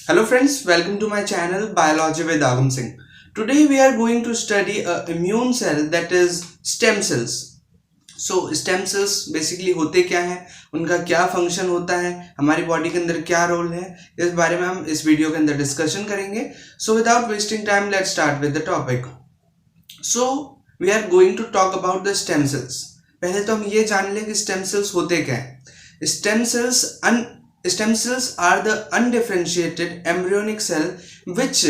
Hello friends, welcome to my channel Biology with Agam Singh. Today we are going to study a immune cell that is stem cells. So stem cells basically होते क्या हैं, उनका क्या function होता है, हमारी body के अंदर क्या रोल है, इस बारे में हम इस वीडियो के अंदर डिस्कशन करेंगे. So without wasting time, let's start with the topic. So we are going to talk about the stem cells. पहले तो हम ये जान लें कि स्टेम सेल्स होते क्या हैं. Stem cells are the undifferentiated embryonic cell which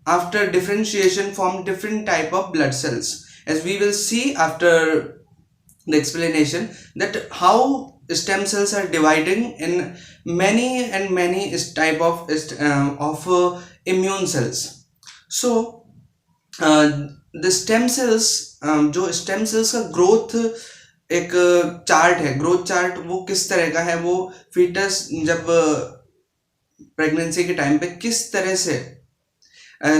after differentiation form different type of blood cells, as we will see after the explanation that how stem cells are dividing in many type of immune cells. So the stem cells जो stem cells का growth एक chart है, growth chart वो किस तरह का है, वो फीटस जब प्रेगनेंसी के टाइम पे किस तरह से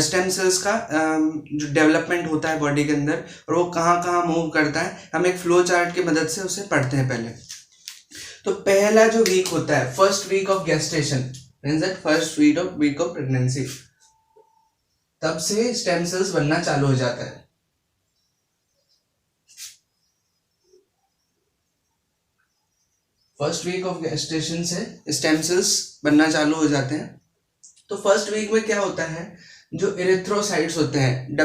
स्टेम सेल्स का जो डेवलपमेंट होता है बॉडी के अंदर और वो कहाँ कहाँ मूव करता है, हम एक फ्लो चार्ट की मदद से उसे पढ़ते हैं. पहले तो पहला जो वीक होता है, first week of gestation, means that first week of pregnancy, तब से स्टेम सेल्स बनना चालू हो जाता है. फर्स्ट वीक ऑफ गेस्टेशन से स्टेम सेल्स बनना चालू हो जाते हैं. तो फर्स्ट वीक में क्या होता है, जो इरिथ्रोसाइट्स होते हैं,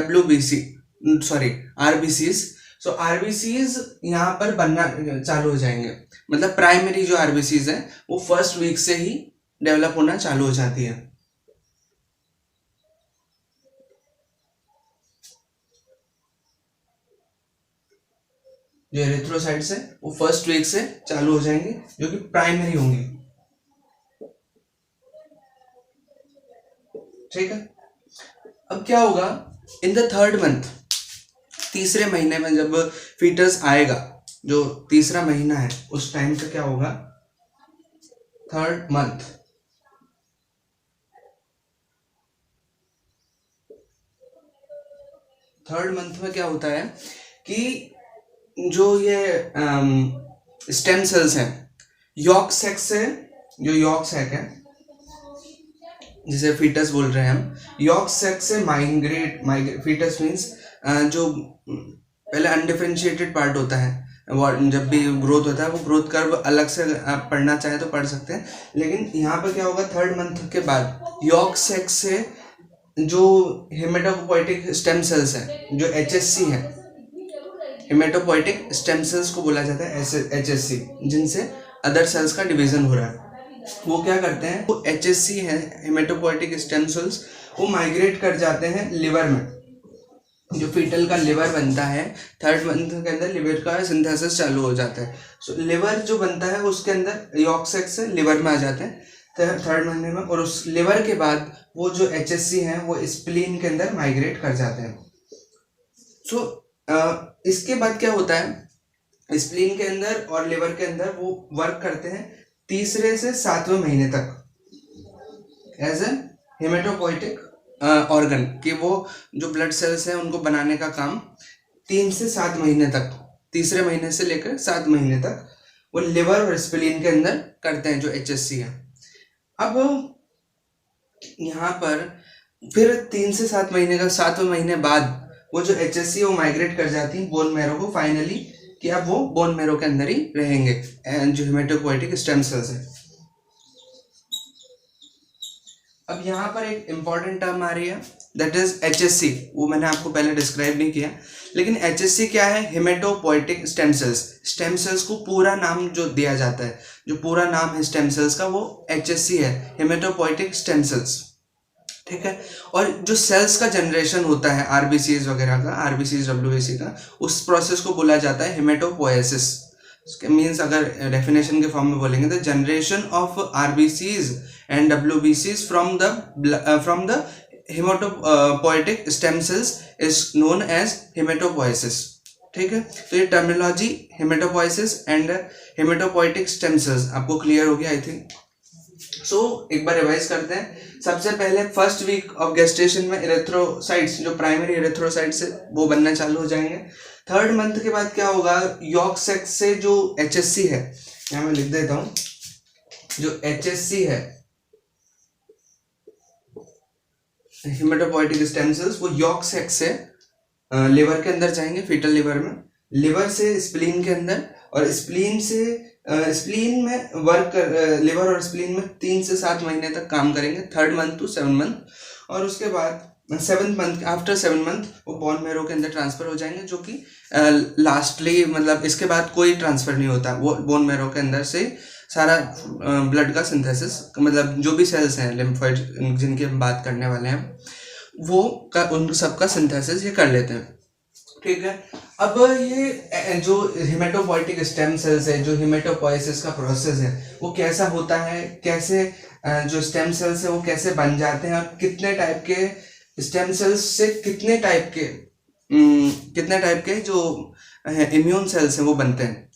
आरबीसीज, सो आरबीसीज यहाँ पर बनना चालू हो जाएंगे. मतलब प्राइमरी जो आरबीसीज है वो फर्स्ट वीक से ही डेवलप होना चालू हो जाती है. जो एरिथ्रोसाइट्स है वो फर्स्ट वीक से चालू हो जाएंगे, जो कि प्राइमरी होंगी. ठीक है. अब क्या होगा, इन द थर्ड मंथ, तीसरे महीने में जब फीटस आएगा, जो तीसरा महीना है उस टाइम पे क्या होगा, थर्ड मंथ, में क्या होता है कि जो ये स्टेम सेल्स हैं, यॉर्क सेक से, जो यॉर्क सेक है जिसे फीटस बोल रहे हैं हम, यॉर्क सेक से माइग्रेट, फीटस मीन्स जो पहले अनडिफरेंशिएटेड पार्ट होता है, जब भी ग्रोथ होता है वो ग्रोथ कर्व अलग से आप पढ़ना चाहे तो पढ़ सकते हैं. लेकिन यहाँ पर क्या होगा, थर्ड मंथ के बाद यॉर्क सेक से जो हेमेटोपोइटिक स्टेम सेल्स हैं, जो एचएससी है, हेमेटोपोइटिक स्टेम सेल्स को बोला जाता है एचएससी, जिनसे अदर सेल्स का डिवीजन हो रहा है, वो क्या करते हैं, वो एचएससी है, हेमेटोपोइटिक स्टेम सेल्स, वो माइग्रेट कर जाते हैं लिवर में. जो फीटल का लिवर बनता है, थर्ड मंथ के अंदर लिवर का सिंथेसिस चालू हो जाता है. सो लिवर जो बनता है उसके अंदर यॉर्क सेक से लिवर में आ जाते हैं थर्ड महीने में, और उस लिवर के बाद वो जो एचएससी हैं वो स्प्लीन के अंदर माइग्रेट कर जाते हैं. सो इसके बाद क्या होता है, स्प्लीन के अंदर और लिवर के अंदर वो वर्क करते हैं तीसरे से सातवें महीने तक एज ए हेमेटोपोइटिक ऑर्गन, कि वो जो ब्लड सेल्स हैं उनको बनाने का काम 3 से 7 महीने तक, तीसरे महीने से लेकर 7 महीने तक वो लिवर और स्प्लीन के अंदर करते हैं, जो एचएससी है. अब यहाँ पर फिर 3 से 7 महीने का 7वें महीने बाद वो जो एचएससी वो माइग्रेट कर जाती है बोन मैरो को, फाइनली कि अब वो बोन मैरो के अंदर ही रहेंगे, जो हेमेटोपोइटिक स्टेम सेल्स है. अब यहाँ पर एक इंपॉर्टेंट टर्म आ रही है, दैट इज एचएससी. वो मैंने आपको पहले डिस्क्राइब नहीं किया, लेकिन एचएससी क्या है, haematopoietic stem sales. Stem cells को पूरा नाम जो दिया जाता है, जो पूरा नाम है स्टेम सेल्स का, वो एचएससी है, हेमेटोपोइटिक स्टेम सेल्स. ठीक है. और जो सेल्स का जनरेशन होता है आरबीसीज वगैरह का, आरबीसीज डब्ल्यूबीसी का, उस प्रोसेस को बोला जाता है हेमेटोपोएसिस. मीन्स अगर डेफिनेशन के फॉर्म में बोलेंगे तो जनरेशन ऑफ आरबीसीज एंड डब्ल्यूबीसीज from the haematopoietic stem cells is known as haematopoiesis. ठीक है. तो ये terminology haematopoiesis and haematopoietic stem cells आपको क्लियर हो गया आई थिंक. सो एक बार रिवाइज करते हैं. सबसे पहले फर्स्ट वीक ऑफ गेस्टेशन में इरेथ्रोसाइट्स, जो प्राइमरी इरेथ्रोसाइट्स है, वो बनना चालू हो जाएंगे. थर्ड मंथ के बाद क्या होगा, यॉर्क सेक से जो एचएससी है, यहाँ मैं लिख देता हूँ, जो एचएससी है हिमेटोपोइटिक स्टेम सेल्स वो यॉर्क सैक से लिवर के अंदर जाएंगे, फीटल लिवर में, लिवर से स्प्लीन के अंदर, और स्प्लीन से स्प्लीन में वर्क कर, लिवर और स्प्लीन में 3 से 7 महीने तक काम करेंगे, 3rd मंथ to 7 मंथ, और उसके बाद 7th मंथ, आफ्टर 7 मंथ वो बोन मैरो के अंदर ट्रांसफर हो जाएंगे, जो कि लास्टली मतलब इसके बाद कोई ट्रांसफर नहीं होता, वो बोन मैरो के अंदर से सारा ब्लड का सिंथेसिस, मतलब जो भी सेल्स हैं लिम्फोइड जिनकी हम बात करने वाले हैं वो उन सबका सिंथेसिस ये कर लेते हैं। ठीक है, अब ये जो हिमेटोपोइटिक स्टेम सेल्स है, जो हिमेटोपोइसिस का प्रोसेस है वो कैसा होता है, कैसे जो स्टेम सेल्स है वो कैसे बन जाते हैं, और कितने टाइप के स्टेम सेल्स से कितने टाइप के जो इम्यून सेल्स हैं वो बनते हैं।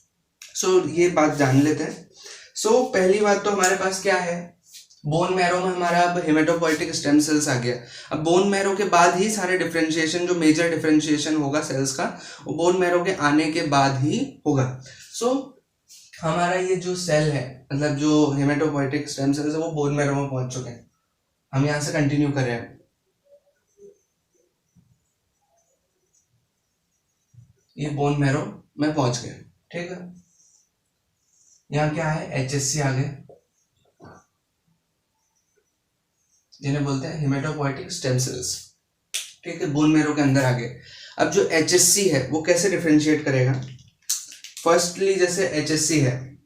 सो ये बात जान लेते हैं। सो पहली बात तो हमारे पास क्या है, बोन मैरो में हमारा अब हिमेटोपोइटिक स्टेम सेल्स आ गया। अब बोन मैरो के बाद ही सारे डिफरेंशिएशन, जो मेजर डिफरेंशिएशन होगा सेल्स का, वो बोन मैरो के आने के बाद ही होगा। सो हमारा ये जो सेल है, मतलब जो हिमेटोपोइटिक स्टेम सेल्स है वो बोन मैरो में पहुंच चुके हैं। हम यहाँ से कंटिन्यू कर रहे हैं। ये बोन मैरो में पहुंच गए। ठीक है, यहाँ क्या है, HSC आ गए, जिन्हें बोलते हैं हिमेटोपोइटिक स्टेम सेल्स। ठीक है, बोन मैरो के अंदर आ गए। अब जो HSC है वो कैसे डिफरेंशिएट करेगा। फर्स्टली जैसे HSC है,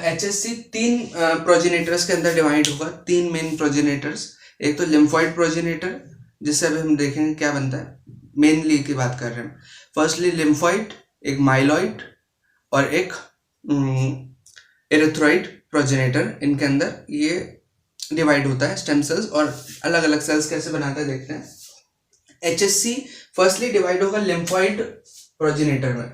HSC 3 प्रोजेनेटर्स के अंदर डिवाइड होगा, 3 मेन प्रोजेनेटर्स। एक तो लिम्फोइड प्रोजेनेटर, जिससे अभी हम देखेंगे क्या बनता है, मेनली की बात कर रहे हैं। फर्स्टली लिम्फोइड, एक माइलॉइड और एक एरिथ्रॉइड प्रोजेनेटर, इनके अंदर ये डिवाइड होता है स्टेम सेल्स, और अलग अलग सेल्स कैसे बनाता है देखते हैं। HSC फर्स्टली डिवाइड होगा लिम्फोइड प्रोजेनेटर में।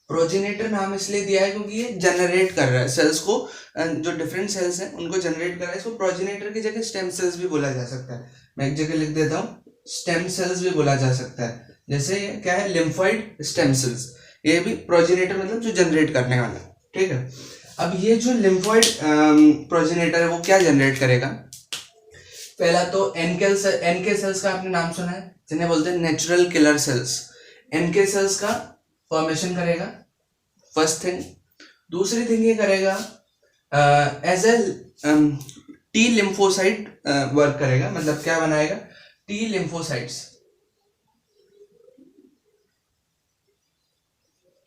प्रोजेनेटर नाम इसलिए दिया है क्योंकि ये जनरेट कर रहा है सेल्स को, जो डिफरेंट सेल्स हैं उनको जनरेट कर रहा है। इसको प्रोजेनेटर की जगह स्टेम सेल्स भी बोला जा सकता है। मैं एक जगह लिख देता हूँ, स्टेम सेल्स भी बोला जा सकता है। जैसे ये क्या है, लिम्फोइड स्टेम सेल्स, ये भी प्रोजेनेटर मतलब जो जनरेट करने वाला। ठीक है, अब ये जो लिम्फोइड प्रोजेनेटर है वो क्या जनरेट करेगा। पहला तो एनके सेल्स का आपने नाम सुना है, जिन्हें बोलते हैं natural killer cells. NK cells का फॉर्मेशन करेगा, फर्स्ट थिंग। दूसरी थिंग ये करेगा, as a T lymphocyte work करेगा। मतलब क्या बनाएगा, टी लिम्फोसाइट्स।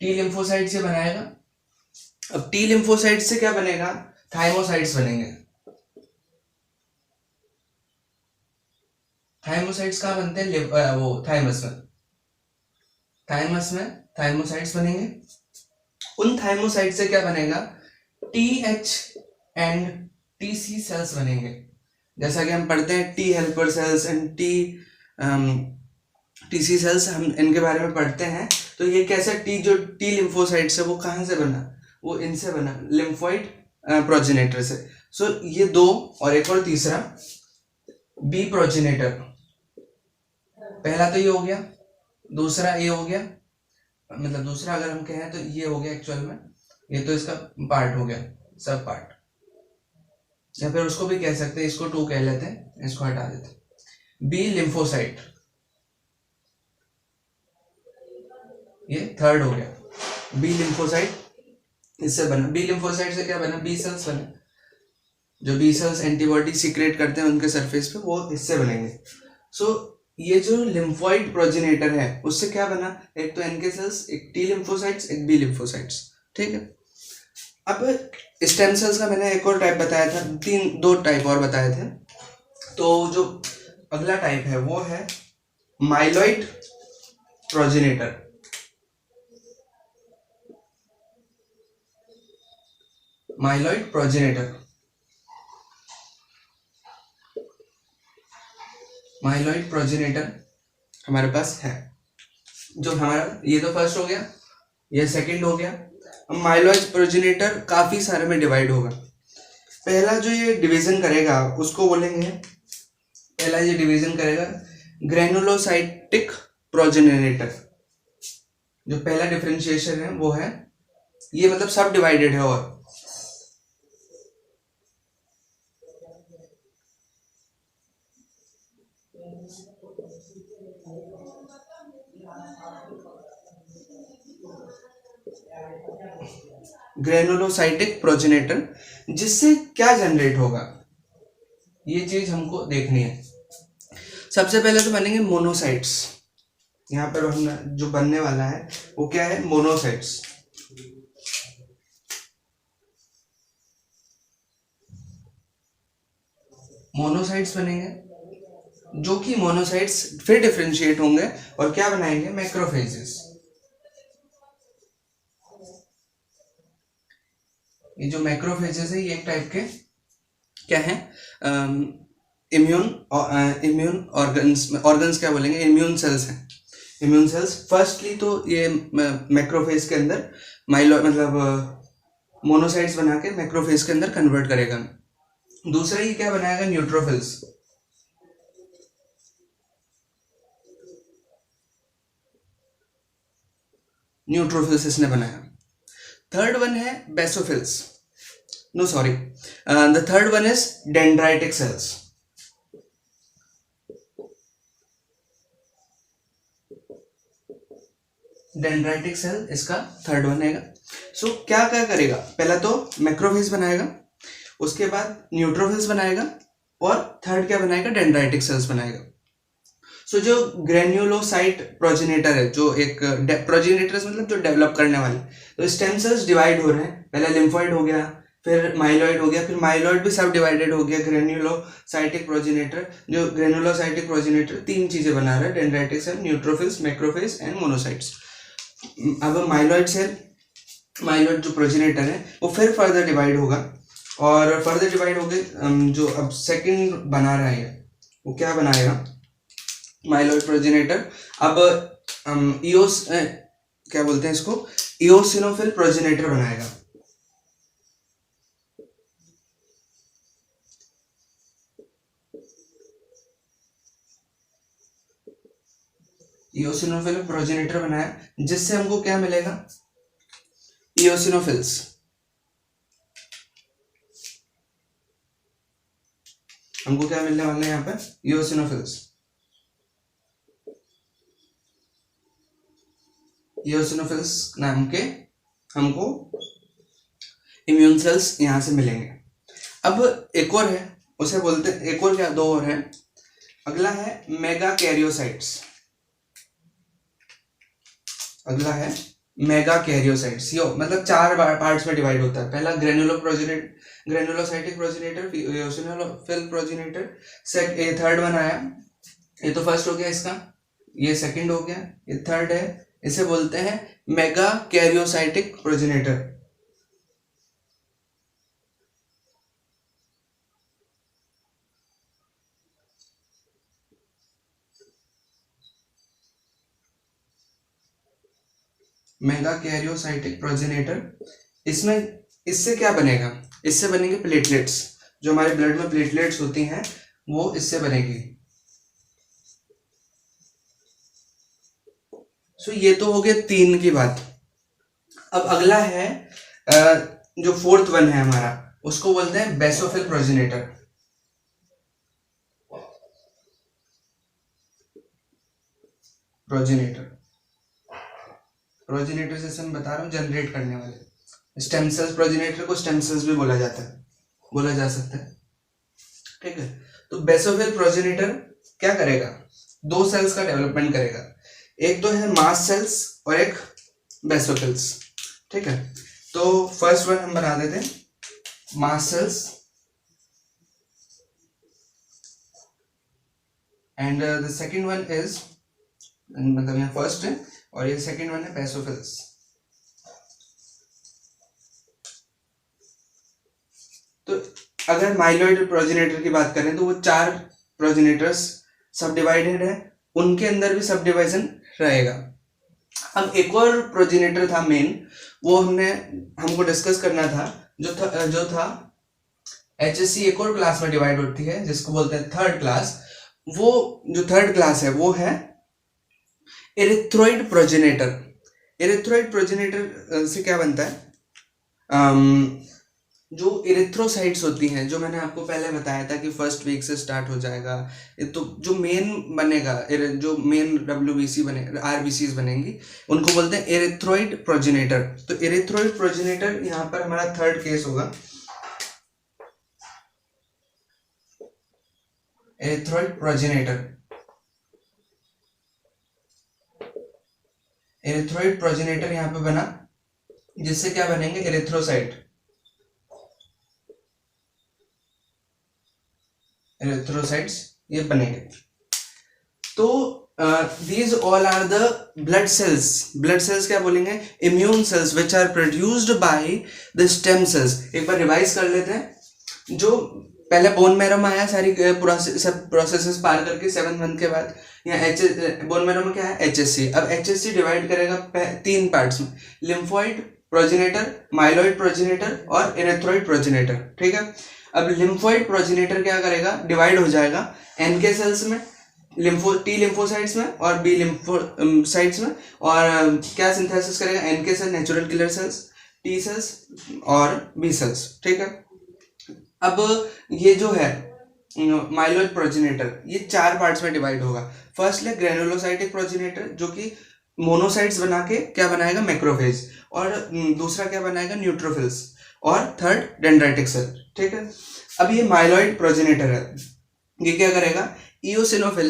टी लिम्फोसाइट से बनाएगा। अब टी लिम्फोसाइट से क्या बनेगा, थाइमोसाइट्स बनेंगे। थाइमोसाइट्स कहाँ बनते हैं, वो थाइमस में थाइमोसाइट्स बनेंगे। उन थाइमोसाइट से क्या बनेगा, TH एंड TC सेल्स बनेंगे। जैसा कि हम पढ़ते हैं T helper cells and TC cells, हम इनके बारे में पढ़ते हैं। तो ये कैसे जो टी लिम्फोसाइट्स है वो कहाँ से बना, वो इनसे बना, लिम्फोइड प्रोजेनेटर से। सो ये 2, और एक और तीसरा बी प्रोजेनेटर। पहला तो ये हो गया, दूसरा ये हो गया, मतलब दूसरा अगर हम कहें तो ये हो गया एक्चुअल में, ये तो इसका पार्ट हो गया, सब पार्ट, या फिर उसको भी कह सकते हैं, इसको 2 कह लेते हैं, इसको हटा देते हैं। बी लिम्फोसाइट, ये थर्ड हो गया। बी लिम्फोसाइट इससे बना, बी लिम्फोसाइट से क्या बना, बी सेल्स बने। जो बी सेल्स एंटीबॉडी सीक्रेट करते हैं उनके सरफेस पे, वो इससे बनेंगे। सो ये जो लिम्फोइड प्रोजेनेटर है उससे क्या बना, एक तो एनके सेल्स, एक टी लिम्फोसाइट्स, एक बी लिम्फोसाइट्स। ठीक है, अब स्टेम सेल्स का मैंने एक और टाइप बताया था, 2 टाइप और बताए थे। तो जो अगला टाइप है वो है myeloid progenitor. Myeloid progenitor, myeloid progenitor हमारे पास है। जो हमारा ये तो फर्स्ट हो गया, ये सेकंड हो गया। अब माइलॉइड प्रोजेनेटर काफी सारे में डिवाइड होगा। पहला जो ये डिवीजन करेगा उसको बोलेंगे, पहला ये डिवीजन करेगा ग्रेनुलोसाइटिक प्रोजेनेटर, जो पहला डिफरेंशिएशन है वो है ये, मतलब सब डिवाइडेड है। और ग्रेनुलोसाइटिक प्रोजेनेटर, जिससे क्या जनरेट होगा ये चीज हमको देखनी है। सबसे पहले तो बनेंगे मोनोसाइट्स। यहाँ पर हम जो बनने वाला है वो क्या है, मोनोसाइट्स। मोनोसाइट्स बनेंगे, जो कि मोनोसाइट्स फिर डिफरेंशिएट होंगे और क्या बनाएंगे, मैक्रोफेजेस। ये जो मैक्रोफेजेस है ये एक टाइप के क्या है, इम्यून ऑर्गन्स क्या बोलेंगे, इम्यून सेल्स हैं। इम्यून सेल्स फर्स्टली तो ये मैक्रोफेज के अंदर मतलब मोनोसाइट्स बना के मैक्रोफेज के अंदर कन्वर्ट करेगा। दूसरा ये क्या बनाएगा, न्यूट्रोफिल्स। न्यूट्रोफिल्स इसने बनाया। थर्ड वन है basophils, no sorry, the third one is dendritic cells. Dendritic cell इसका थर्ड वन है। सो क्या क्या करेगा, पहला तो मैक्रोफेज बनाएगा, उसके बाद न्यूट्रोफिल्स बनाएगा, और थर्ड क्या बनाएगा, डेंड्राइटिक सेल्स बनाएगा। सो जो ग्रेन्युलोसाइट प्रोजेनेटर है, जो एक प्रोजेनेटर मतलब जो डेवलप करने वाले, तो स्टेम सेल्स डिवाइड हो रहे हैं। पहले लिम्फोइड हो गया, फिर माइलॉइड हो गया, फिर माइलॉइड भी सब डिवाइडेड हो गया। ग्रेन्युलोसाइटिक प्रोजेनेटर, जो ग्रेन्युलोसाइटिक प्रोजेनेटर तीन चीजें बना रहा है, dendritic cell, neutrophils, macrophage and monocytes. अब माइलॉइड सेल, माइलॉइड जो प्रोजेनेटर है वो फिर फर्दर डिवाइड होगा, और फर्दर डिवाइड हो गए जो अब सेकंड बना रहा है वो क्या बनाएगा, माइलॉइड प्रोजेनेटर। अब इओस क्या बोलते हैं इसको, इओसिनोफिल प्रोजेनेटर बनाएगा। इओसिनोफिल प्रोजेनेटर बनाया, जिससे हमको क्या मिलेगा, इओसिनोफिल्स। हमको क्या मिलने वाला है यहाँ पे, इओसिनोफिल्स। इओसिनोफिल्स नाम के हमको इम्यून सेल्स यहां से मिलेंगे। अब एक और है, उसे बोलते हैं, एक और क्या, दो और है। अगला है मेगा कैरियोसाइट्स। अगला है मेगा कैरियोसाइट्स। यो मतलब चार पार्ट्स में डिवाइड होता है। पहला ग्रेनुलोसाइटिक प्रोजेनेटर, इओसिनोफिल प्रोजेनेटर, ये थर्ड वन आया। ये तो फर्स्ट हो गया इसका, ये सेकंड हो गया, ये थर्ड है। इसे बोलते हैं मेगा कैरियोसाइटिक प्रोजेनेटर। मेगा कैरियोसाइटिक प्रोजेनेटर, इसमें इससे क्या बनेगा, इससे बनेंगे प्लेटलेट्स। जो हमारे ब्लड में प्लेटलेट्स होती हैं वो इससे बनेगी। सो ये तो हो गया तीन की बात। अब अगला है जो फोर्थ वन है हमारा, उसको बोलते हैं बेसोफिल प्रोजेनेटर। प्रोजेनेटर जैसे मैं बता रहा हूँ, जनरेट करने वाले स्टेम सेल्स। प्रोजेनेटर को स्टेम सेल्स भी बोला जाता है, बोला जा सकता है, ठीक है। तो बेसोफिल प्रोजेनेटर क्या करेगा, दो सेल्स का डेवलपमेंट करेगा। एक तो है मास्ट सेल्स और एक बेसोफिल्स, ठीक है। तो फर्स्ट वन हम बना देते हैं mast cells, and the second one is, मतलब यहाँ फर्स्ट है और ये सेकंड वन है बेसोफिल्स। तो अगर माइलॉइड प्रोजेनेटर की बात करें तो वो चार प्रोजेनेटर्स सब डिवाइडेड है, उनके अंदर भी सब डिवाइजन रहेगा। अब एक और प्रोजेनेटर था मेन, वो हमको डिस्कस करना था, जो था HSC एक और क्लास में डिवाइड होती है, जिसको बोलते हैं थर्ड क्लास। वो जो थर्ड क्लास है वो है एरिथ्रोइड प्रोजेनेटर। एरिथ्रोइड प्रोजेनेटर से क्या बनता है, जो इरिथ्रोसाइट्स होती हैं, जो मैंने आपको पहले बताया था कि फर्स्ट वीक से स्टार्ट हो जाएगा, तो जो मेन बनेगा, जो मेन डब्ल्यूबीसी बने, आरबीसीज बनेंगी, उनको बोलते हैं एरिथ्रोइड प्रोजेनेटर। तो एरिथ्रोइड प्रोजेनेटर यहाँ पर हमारा थर्ड केस होगा, एरिथ्रोइड प्रोजेनेटर। एरिथ्रोइड प्रोजेनेटर यहाँ पे बना, जिससे क्या बनेंगे, एरिथ्रोसाइट, एरिथ्रोसाइट्स ये बनेंगे। तो these all are the blood cells। blood cells क्या बोलेंगे, immune cells which are produced by the stem cells। एक बार रिवाइज कर लेते हैं, जो पहले बोन मैरो में आया, सारी सब प्रोसेसेस पार करके 7th मंथ के बाद, यहाँ बोन मैरो में क्या है, HSC। अब HSC डिवाइड करेगा 3 पार्ट्स में, लिम्फोइड प्रोजेनेटर, माइलॉइड प्रोजेनेटर और एरिथ्रोइड प्रोजेनेटर। ठीक है, अब लिम्फोइड प्रोजेनेटर क्या करेगा, डिवाइड हो जाएगा NK सेल्स में, टी लिम्फोसाइट्स में और बी लिम्फोसाइट्स में, और क्या सिंथेसिस करेगा, NK cell natural killer cells, T cells और B सेल्स। ठीक है, अब ये जो है माइलॉइड प्रोजेनेटर, ये 4 पार्ट्स में डिवाइड होगा। फर्स्ट है ग्रेनुलोसाइटिक प्रोजेनेटर, जो कि मोनोसाइट्स बना के क्या बनाएगा, मैक्रोफेज, और दूसरा क्या बनाएगा, न्यूट्रोफिल्स, और थर्ड डेंड्राइटिक सेल। ठीक है, अब ये माइलॉइड प्रोजेनेटर है, ये क्या करेगा, इओसिनोफिल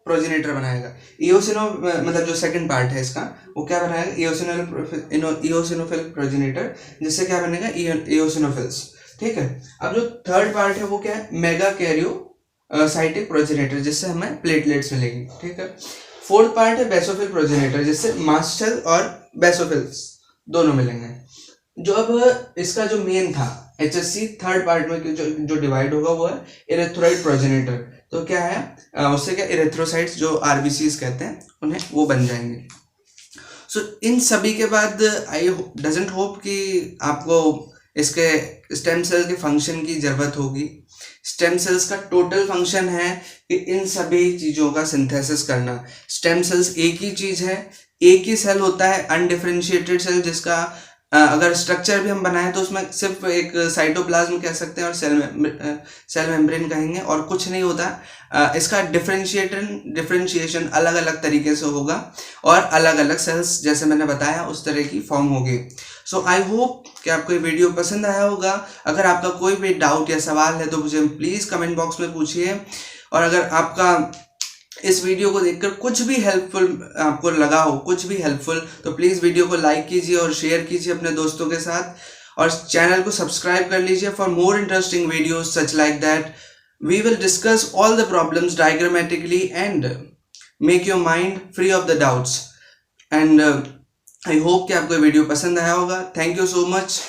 प्रोजेनेटर बनाएगा। इओसिनो मतलब जो सेकंड पार्ट है इसका, वो क्या बनाएगा, इओसिनोफिल प्रोजेनेटर, जिससे क्या बनेगा, इओसिनोफिल्स। ठीक है, अब जो थर्ड पार्ट है वो क्या है, मेगा कैरियोसाइटिक प्रोजेनेटर, जिससे हमें प्लेटलेट्स मिलेंगी। ठीक है, फोर्थ पार्ट है बेसोफिल प्रोजेनेटर, जिससे मास्ट सेल और बेसोफिल्स दोनों मिलेंगे। जो अब इसका जो मेन था HSC, थर्ड पार्ट में जो डिवाइड होगा वो है एरिथ्रोइड प्रोजेनेटर। तो क्या है, उससे क्या, एरिथ्रोसाइट्स जो आरबीसीज कहते हैं उन्हें, वो बन जाएंगे। सो इन सभी के बाद आई डजंट होप कि आपको इसके स्टेम सेल्स के फंक्शन की जरूरत होगी। स्टेम सेल्स का टोटल फंक्शन है कि इन सभी चीजों का सिंथेसिस करना। स्टेम सेल्स एक ही चीज है, एक ही सेल होता है, अनडिफरेंशिएटेड सेल, जिसका अगर स्ट्रक्चर भी हम बनाएं तो उसमें सिर्फ एक साइटोप्लाज्म कह सकते हैं और सेल मेम्ब्रेन कहेंगे, और कुछ नहीं होता। इसका डिफरेंशिएशन अलग अलग तरीके से होगा, और अलग अलग सेल्स, जैसे मैंने बताया, उस तरह की फॉर्म होगी। सो आई होप कि आपको ये वीडियो पसंद आया होगा। अगर आपका कोई भी डाउट या सवाल है तो मुझे प्लीज़ कमेंट बॉक्स में पूछिए, और अगर आपका इस वीडियो को देखकर कुछ भी हेल्पफुल आपको लगा हो, कुछ भी हेल्पफुल, तो प्लीज़ वीडियो को लाइक कीजिए और शेयर कीजिए अपने दोस्तों के साथ, और चैनल को सब्सक्राइब कर लीजिए for more interesting videos such like that. We will discuss all the problems diagrammatically and make your mind free of the doubts. And I hope कि आपको वीडियो पसंद आया होगा। Thank you so much.